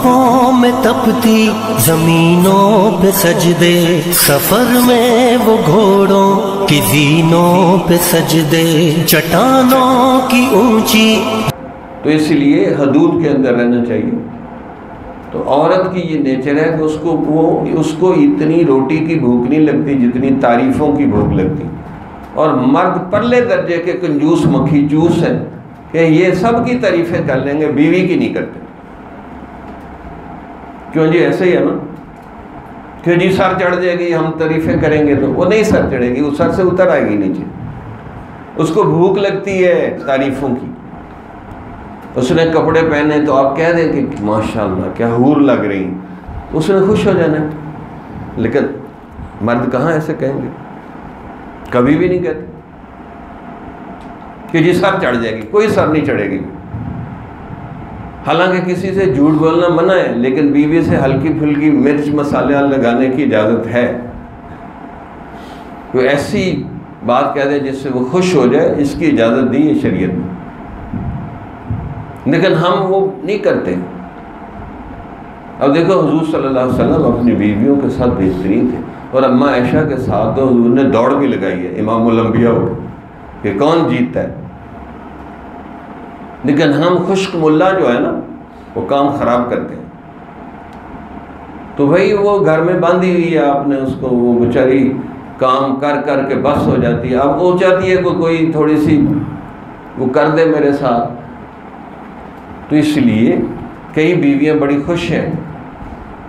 دھوپوں میں تپتی زمینوں پہ سجدے، سفر میں وہ گھوڑوں کی زینوں پہ سجدے، چٹانوں کی اونچی۔ تو اس لیے حدود کے اندر رہنا چاہیے۔ تو عورت کی یہ نیچر ہے کہ اس کو اتنی روٹی کی بھوک نہیں لگتی جتنی تعریفوں کی بھوک لگتی، اور مرد پرلے درجے کے کنجوس مکھی چوس ہیں کہ یہ سب کی تعریفیں کر لیں گے، بیوی کی نہیں کرتے۔ کیوں جی؟ ایسے ہی ہے نا کہ جی سر چڑھ جائے گی، ہم تعریفیں کریں گے، تو وہ نہیں سر چڑھے گی، وہ سر سے اتر آئے گی نیچے۔ اس کو بھوک لگتی ہے تعریفوں کی۔ اس نے کپڑے پہنے تو آپ کہہ دیں کہ ماشاءاللہ کیا حور لگ رہی، اس نے خوش ہو جانا ہے۔ لیکن مرد کہاں ایسے کہیں گے؟ کبھی بھی نہیں کہتے کہ جی سر چڑھ جائے گی، کوئی سر نہیں چڑھے گی۔ حالانکہ کسی سے جھوٹ بولنا منع ہے، لیکن بیوی سے ہلکی پھلکی مرچ مسالہ لگانے کی اجازت ہے۔ کوئی ایسی بات کہہ دے جس سے وہ خوش ہو جائے، اس کی اجازت دی ہے شریعت میں، لیکن ہم وہ نہیں کرتے۔ اب دیکھو حضور صلی اللہ علیہ وسلم اپنی بیویوں کے ساتھ بہترین تھے، اور اماں عائشہ کے ساتھ تو حضور نے دوڑ بھی لگائی ہے امام الانبیاء ہو کہ کون جیتتا ہے۔ لیکن ہم خشک ملا جو ہے نا وہ کام خراب کرتے ہیں۔ تو بھائی وہ گھر میں باندھی ہوئی ہے، آپ نے اس کو، وہ بیچاری کام کر کر کے بس ہو جاتی ہے، اب وہ چاہتی ہے کوئی تھوڑی سی وہ کر دے میرے ساتھ۔ تو اس لیے کئی بیویاں بڑی خوش ہیں۔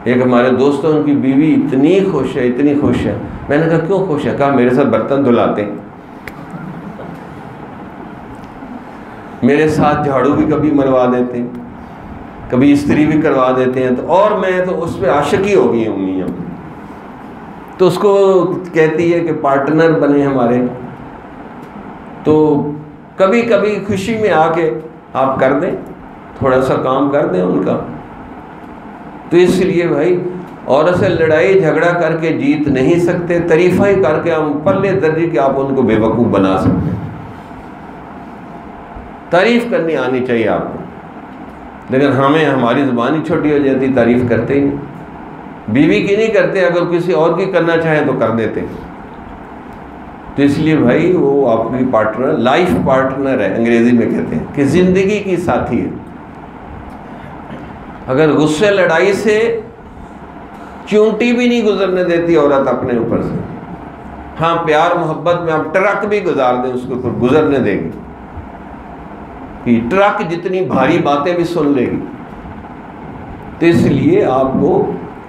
ایک ہمارے دوست ہیں، ان کی بیوی اتنی خوش ہے، اتنی خوش ہے۔ میں نے کہا کیوں خوش ہے؟ کہا میرے ساتھ برتن دھلاتے ہیں، میرے ساتھ جھاڑو بھی کبھی مروا دیتے ہیں، کبھی استری بھی کروا دیتے ہیں، تو اور میں تو اس پہ عاشقی ہو گئی ہوں میاں۔ تو اس کو کہتی ہے کہ پارٹنر بنے ہمارے، تو کبھی کبھی خوشی میں آ کے آپ کر دیں، تھوڑا سا کام کر دیں ان کا۔ تو اس لیے بھائی عورت سے لڑائی جھگڑا کر کے جیت نہیں سکتے، تعریفیں ہی کر کے ہم پرلے درجے کے آپ ان کو بے وقوف بنا سکتے ہیں۔ تعریف کرنی آنی چاہیے آپ کو، لیکن ہماری زبان ہی چھوٹی ہو جاتی، تعریف کرتے ہی نہیں۔ بیوی کی نہیں کرتے، اگر کسی اور کی کرنا چاہیں تو کر دیتے۔ تو اس لیے بھائی وہ آپ کی پارٹنر، لائف پارٹنر ہے، انگریزی میں کہتے ہیں کہ زندگی کی ساتھی ہے۔ اگر غصے لڑائی سے چونٹی بھی نہیں گزرنے دیتی عورت اپنے اوپر سے، ہاں پیار محبت میں آپ ٹرک بھی گزار دیں اس کو تو گزرنے دے گی، کہ ٹرک جتنی بھاری باتیں بھی سن لے گی۔ تو اس لیے آپ کو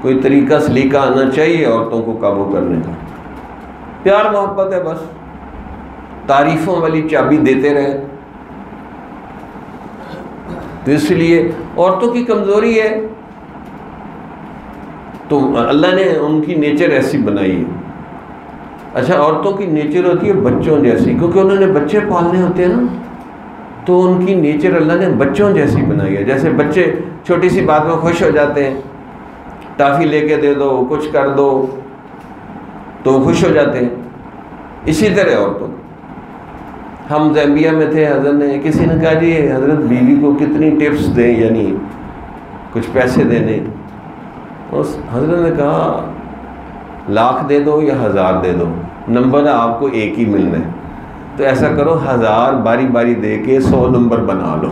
کوئی طریقہ سلیقہ آنا چاہیے عورتوں کو قابو کرنے کا۔ پیار محبت ہے، بس تعریفوں والی چابی دیتے رہے۔ تو اس لیے عورتوں کی کمزوری ہے، تو اللہ نے ان کی نیچر ایسی بنائی ہے۔ اچھا، عورتوں کی نیچر ہوتی ہے بچوں جیسی، کیونکہ انہوں نے بچے پالنے ہوتے ہیں نا، تو ان کی نیچر اللہ نے بچوں جیسی بنائی ہے۔ جیسے بچے چھوٹی سی بات میں خوش ہو جاتے ہیں، ٹافی لے کے دے دو، کچھ کر دو تو خوش ہو جاتے ہیں، اسی طرح عورتوں کو۔ ہم زیمبیا میں تھے، حضرت نے، کسی نے کہا جی حضرت بیوی کو کتنی ٹپس دیں، یعنی کچھ پیسے دینے۔ اس حضرت نے کہا 1,00,000 دے دو یا 1,000 دے دو، نمبر آپ کو ایک ہی ملنا ہے، تو ایسا کرو 1,000 باری باری دے کے 100 نمبر بنا لو۔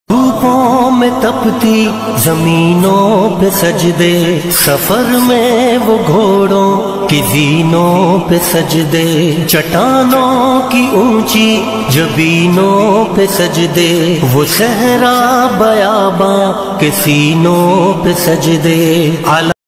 دھوپوں میں تپتی زمینوں پہ سجدے، سفر میں وہ گھوڑوں کی زینوں پہ سجدے، چٹانوں کی اونچی جبینوں پہ سجدے، وہ صحرا بیاباں کے سینوں پہ سجدے۔